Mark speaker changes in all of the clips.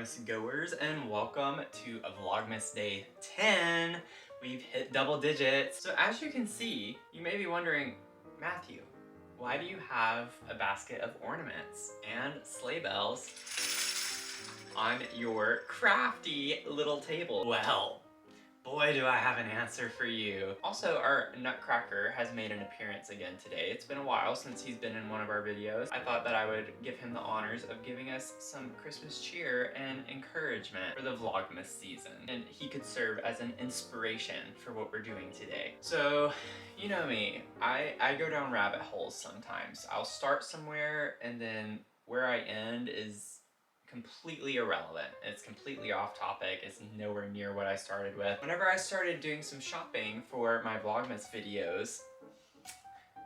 Speaker 1: Vlogmas goers, and welcome to a Vlogmas day 10. We've hit double digits. So as you can see, you may be wondering, Matthew, why do you have a basket of ornaments and sleigh bells on your crafty little table? Well, boy, do I have an answer for you. Also, our Nutcracker has made an appearance again today. It's been a while since he's been in one of our videos. I thought that I would give him the honors of giving us some Christmas cheer and encouragement for the Vlogmas season. And he could serve as an inspiration for what we're doing today. So, you know me, I go down rabbit holes sometimes. I'll start somewhere and then where I end is completely irrelevant. It's completely off topic. It's nowhere near what I started with. Whenever I started doing some shopping for my Vlogmas videos,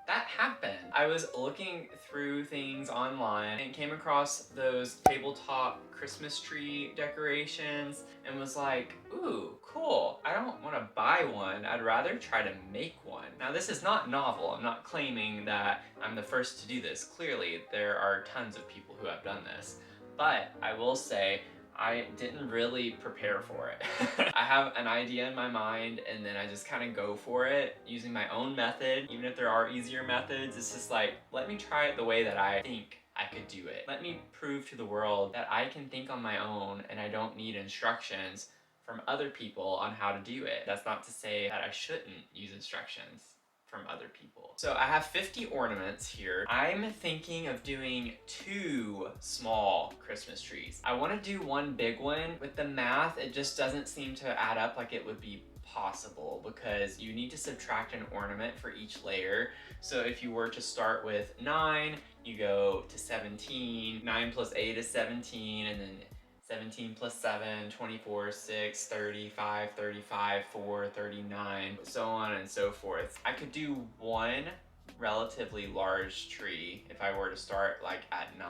Speaker 1: that happened. I was looking through things online and came across those tabletop Christmas tree decorations and was like, ooh, cool. I don't want to buy one. I'd rather try to make one. Now, this is not novel. I'm not claiming that I'm the first to do this. Clearly, there are tons of people who have done this. But I will say, I didn't really prepare for it. I have an idea in my mind and then I just kind of go for it using my own method. Even if there are easier methods, it's just like, let me try it the way that I think I could do it. Let me prove to the world that I can think on my own and I don't need instructions from other people on how to do it. That's not to say that I shouldn't use instructions from other people. So I have 50 ornaments here. I'm thinking of doing 2 small Christmas trees. I want to do one big one. With the math, it just doesn't seem to add up like it would be possible because you need to subtract an ornament for each layer. So if you were to start with 9, you go to 17, 9 plus 8 is 17, and then 17 plus 7, 24, 6, 35, 35, 4, 39, so on and so forth. I could do one relatively large tree if I were to start like at 9,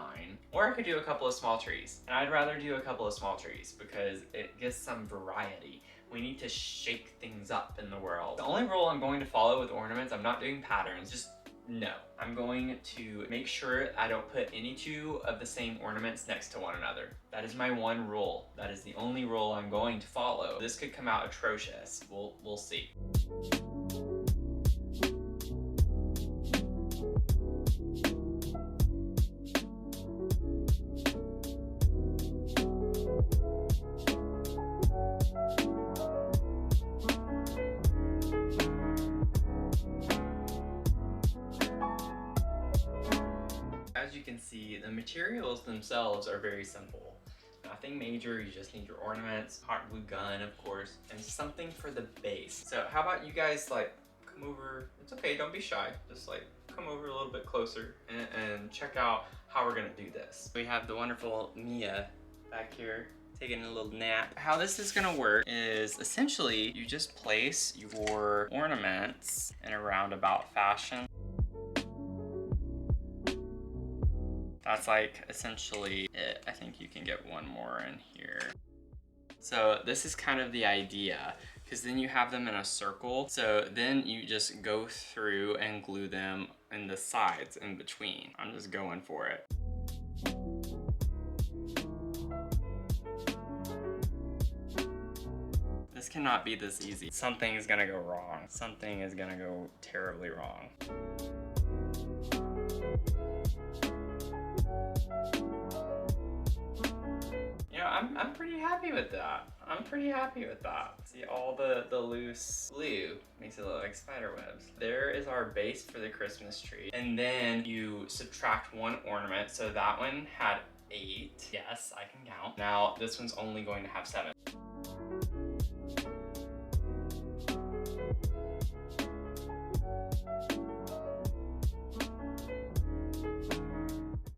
Speaker 1: or I could do a couple of small trees. And I'd rather do a couple of small trees because it gives some variety. We need to shake things up in the world. The only rule I'm going to follow with ornaments, I'm not doing patterns, just no. I'm going to make sure I don't put any 2 of the same ornaments next to one another. That is my one rule. That is the only rule I'm going to follow. This could come out atrocious. We'll see. As you can see, the materials themselves are very simple. Nothing major, you just need your ornaments, hot glue gun, of course, and something for the base. So how about you guys like come over, it's okay, don't be shy, just like come over a little bit closer and check out how we're gonna do this. We have the wonderful Mia back here taking a little nap. How this is gonna work is essentially you just place your ornaments in a roundabout fashion. That's like essentially it. I think you can get one more in here. So this is kind of the idea, because then you have them in a circle. So then you just go through and glue them in the sides in between. I'm just going for it. This cannot be this easy. Something is gonna go wrong. Something is gonna go terribly wrong. I'm pretty happy with that. I'm pretty happy with that. See all the loose glue makes it look like spider webs. There is our base for the Christmas tree. And then you subtract 1 ornament. So that one had 8. Yes, I can count. Now this one's only going to have 7.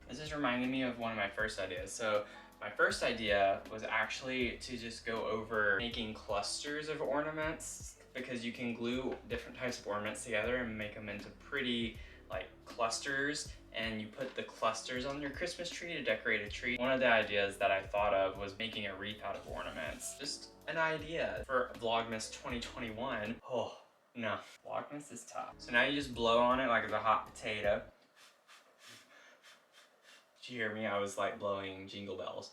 Speaker 1: This is reminding me of one of my first ideas. So my first idea was actually to just go over making clusters of ornaments, because you can glue different types of ornaments together and make them into pretty like clusters, and you put the clusters on your Christmas tree to decorate a tree. One of the ideas that I thought of was making a wreath out of ornaments. Just an idea for Vlogmas 2021. Oh no, Vlogmas is tough. So now you just blow on it like it's a hot potato. Did you hear me? I was like blowing jingle bells.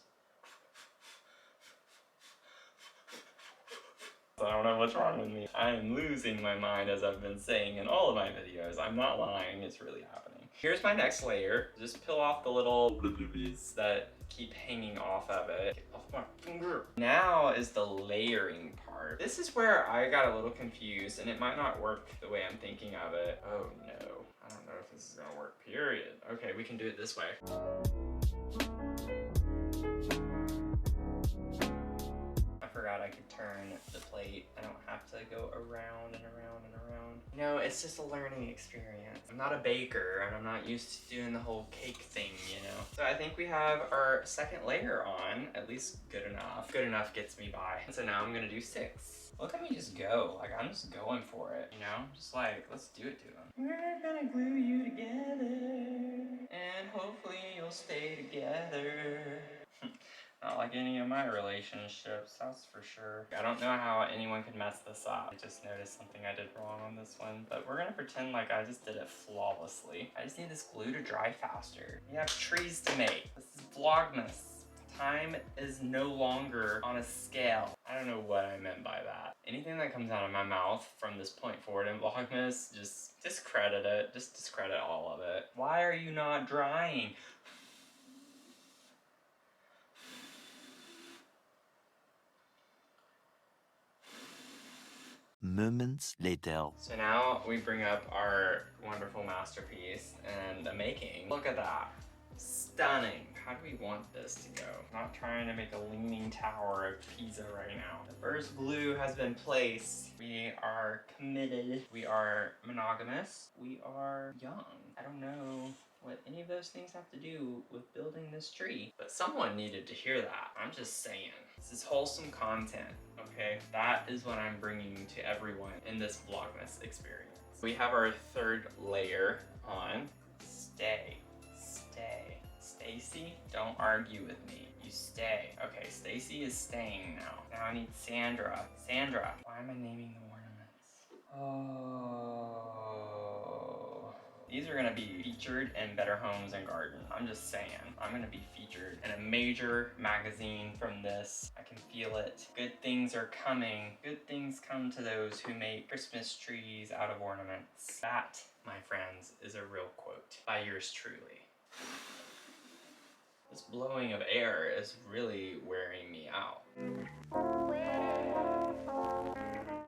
Speaker 1: I don't know what's wrong with me. I am losing my mind, as I've been saying in all of my videos. I'm not lying, it's really happening. Here's my next layer. Just peel off the little bloopies that keep hanging off of it. Get off my finger. Now is the layering part. This is where I got a little confused, and it might not work the way I'm thinking of it. Oh no, I don't know if this is gonna work, period. Okay, we can do it this way. I forgot I could turn the plate. I don't have to go around and around and around. No, it's just a learning experience. I'm not a baker, and I'm not used to doing the whole cake thing, you know? So I think we have our second layer on, at least good enough. Good enough gets me by. So now I'm gonna do 6. Look at me just go. Like, I'm just going for it, you know? Just like, let's do it to them. We're gonna glue you together, and hopefully you'll stay together. Not like any of my relationships, that's for sure. I don't know how anyone could mess this up. I just noticed something I did wrong on this one, but we're gonna pretend like I just did it flawlessly. I just need this glue to dry faster. We have trees to make. This is Vlogmas. Time is no longer on a scale. I don't know what I meant by that. Anything that comes out of my mouth from this point forward in Vlogmas, just discredit it. Just discredit all of it. Why are you not drying?
Speaker 2: Moments later.
Speaker 1: So now we bring up our wonderful masterpiece and the making. Look at that. Stunning. How do we want this to go? I'm not trying to make a leaning tower of Pisa right now. The first glue has been placed. We are committed. We are monogamous. We are young. I don't know what any of those things have to do with building this tree, but someone needed to hear that. I'm just saying. This is wholesome content, okay? That is what I'm bringing to everyone in this Vlogmas experience. We have our third layer on. Stay. Stacy, don't argue with me. You stay. Okay, Stacy is staying now. Now I need Sandra. Sandra, why am I naming the ornaments? Oh. These are gonna be featured in Better Homes and Gardens. I'm just saying. I'm gonna be featured in a major magazine from this. I can feel it. Good things are coming. Good things come to those who make Christmas trees out of ornaments. That, my friends, is a real quote by yours truly. This blowing of air is really wearing me out.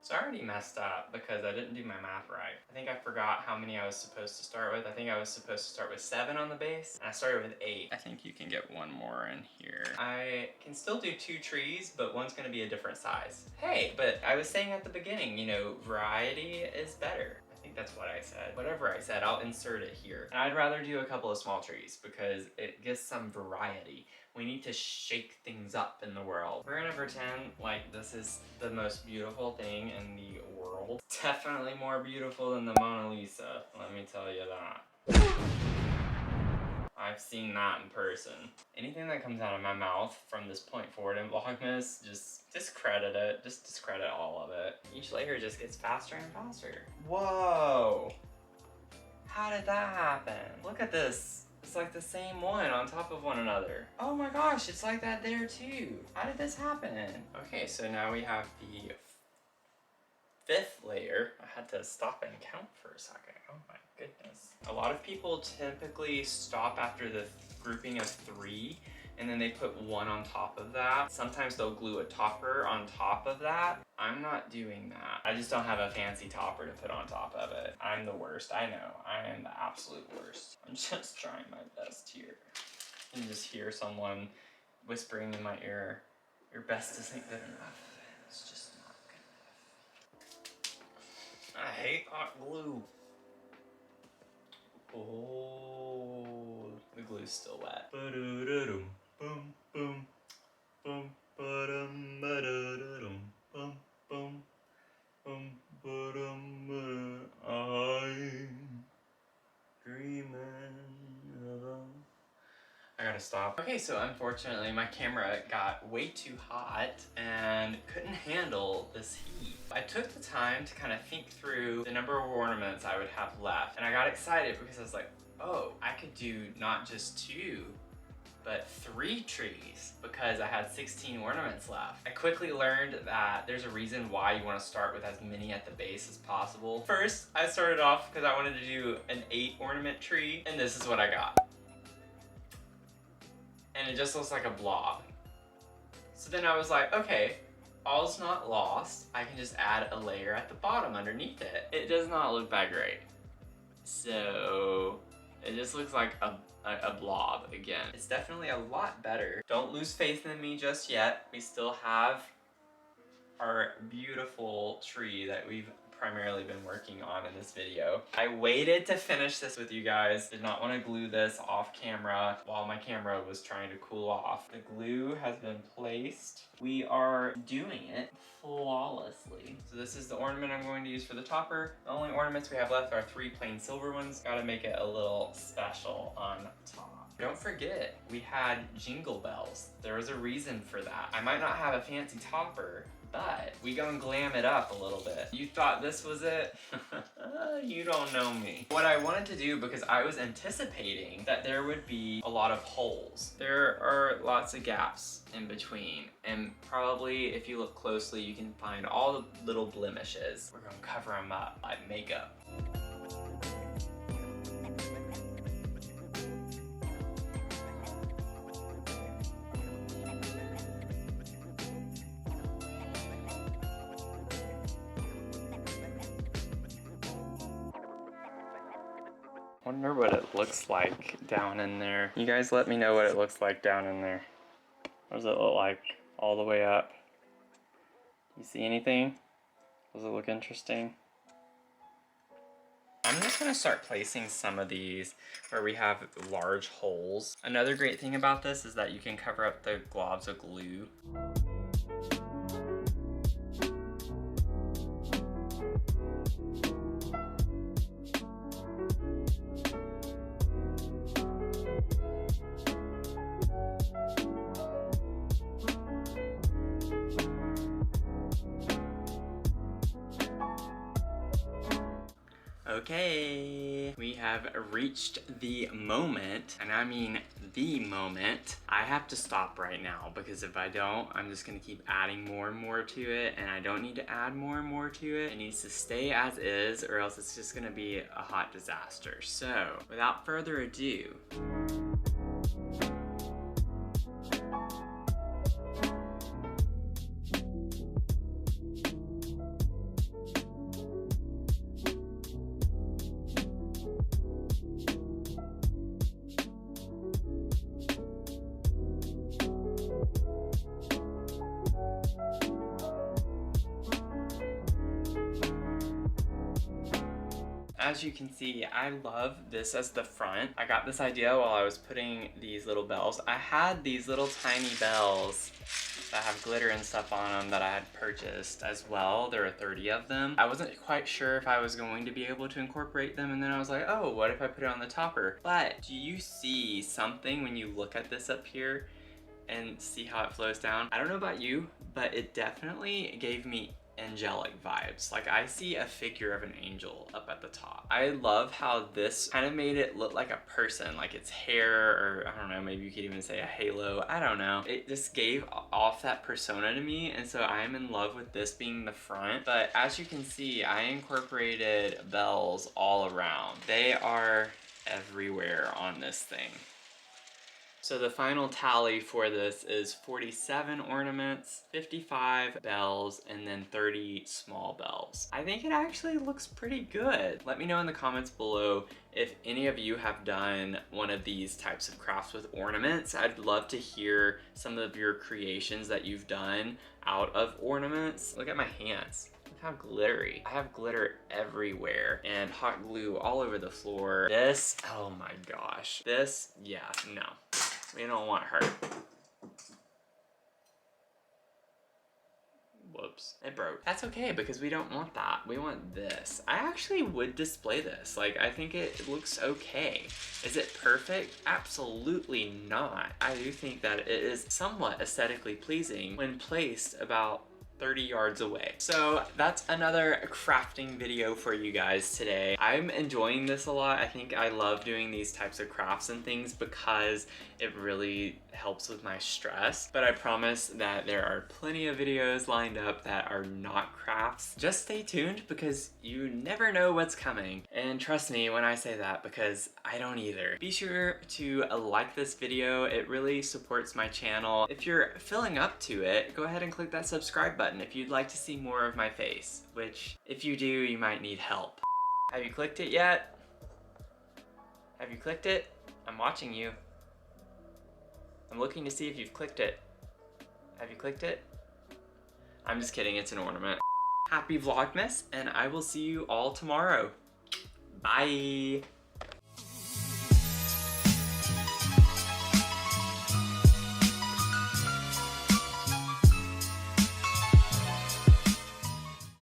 Speaker 1: So I already messed up because I didn't do my math right. I think I forgot how many I was supposed to start with. I think I was supposed to start with 7 on the base, and I started with 8. I think you can get one more in here. I can still do 2 trees, but one's gonna be a different size. Hey, but I was saying at the beginning, you know, variety is better. I think that's what I said. Whatever I said, I'll insert it here. And I'd rather do a couple of small trees because it gives some variety. We need to shake things up in the world. We're gonna pretend like this is the most beautiful thing in the world. Definitely more beautiful than the Mona Lisa, let me tell you that. I've seen that in person. Anything that comes out of my mouth from this point forward in Vlogmas, just discredit it. Just discredit all of it. Each layer just gets faster and faster. Whoa! How did that happen? Look at this. It's like the same one on top of one another. Oh my gosh, it's like that there too. How did this happen? Okay, so now we have the 5th layer. I had to stop and count for a second. Oh my goodness. A lot of people typically stop after the grouping of 3 and then they put 1 on top of that. Sometimes they'll glue a topper on top of that. I'm not doing that. I just don't have a fancy topper to put on top of it. I'm the worst, I know. I am the absolute worst. I'm just trying my best here. You can just hear someone whispering in my ear, your best isn't good enough. It's just not good enough. I hate hot glue. Oh, the glue's still wet. Ba-da-da-dum, boom, boom, boom, ba-dum, ba-da-da-dum, boom, boom, boom, ba-dum, ba-da. I'm dreaming of. I gotta stop. Okay, so unfortunately my camera got way too hot and couldn't handle this heat. I took the time to kind of think through the number of ornaments I would have left, and I got excited because I was like, oh, I could do not just 2, but 3 trees because I had 16 ornaments left. I quickly learned that there's a reason why you want to start with as many at the base as possible. First, I started off because I wanted to do an 8 ornament tree, and this is what I got. And it just looks like a blob. So then I was like, okay, all's not lost. I can just add a layer at the bottom underneath it. It does not look that great. So it just looks like a blob again. It's definitely a lot better. Don't lose faith in me just yet. We still have our beautiful tree that we've primarily been working on in this video. I waited to finish this with you guys. Did not want to glue this off camera while my camera was trying to cool off. The glue has been placed. We are doing it flawlessly. So this is the ornament I'm going to use for the topper. The only ornaments we have left are 3 plain silver ones. Gotta make it a little special on top. Don't forget, we had jingle bells. There was a reason for that. I might not have a fancy topper, but we gonna glam it up a little bit. You thought this was it? You don't know me. What I wanted to do, because I was anticipating that there would be a lot of holes. There are lots of gaps in between, and probably if you look closely, you can find all the little blemishes. We're gonna cover them up like makeup. Wonder what it looks like down in there. You guys let me know what it looks like down in there. What does it look like all the way up? You see anything? Does it look interesting? I'm just gonna start placing some of these where we have large holes. Another great thing about this is that you can cover up the globs of glue. Okay, we have reached the moment, and I mean the moment. I have to stop right now because if I don't, I'm just gonna keep adding more and more to it, and I don't need to add more and more to it. It needs to stay as is, or else it's just gonna be a hot disaster. So, without further ado, as you can see, I love this as the front. I got this idea while I was putting these little bells. I had these little tiny bells that have glitter and stuff on them that I had purchased as well. There are 30 of them. I wasn't quite sure if I was going to be able to incorporate them, and then I was like, oh, what if I put it on the topper? But do you see something when you look at this up here and see how it flows down? I don't know about you, but it definitely gave me angelic vibes. Like, I see a figure of an angel up at the top. I love how this kind of made it look like a person, like its hair, or I don't know, maybe you could even say a halo. I don't know. It just gave off that persona to me, and so I am in love with this being the front. But as you can see, I incorporated bells all around. They are everywhere on this thing. So the final tally for this is 47 ornaments, 55 bells, and then 30 small bells. I think it actually looks pretty good. Let me know in the comments below if any of you have done one of these types of crafts with ornaments. I'd love to hear some of your creations that you've done out of ornaments. Look at my hands. Look how glittery. I have glitter everywhere and hot glue all over the floor. This, oh my gosh. This, yeah, no. We don't want her. Whoops, it broke. That's okay because we don't want that. We want this. I actually would display this. Like, I think it looks okay. Is it perfect? Absolutely not. I do think that it is somewhat aesthetically pleasing when placed about 30 yards away. So that's another crafting video for you guys today. I'm enjoying this a lot. I think I love doing these types of crafts and things because it really helps with my stress. But I promise that there are plenty of videos lined up that are not crafts. Just stay tuned because you never know what's coming. And trust me when I say that, because I don't either. Be sure to like this video. It really supports my channel. If you're filling up to it, go ahead and click that subscribe button if you'd like to see more of my face, which if you do, you might need help. Have you clicked it yet? Have you clicked it? I'm watching you. I'm looking to see if you've clicked it. Have you clicked it? I'm just kidding, it's an ornament. Happy Vlogmas, and I will see you all tomorrow. Bye.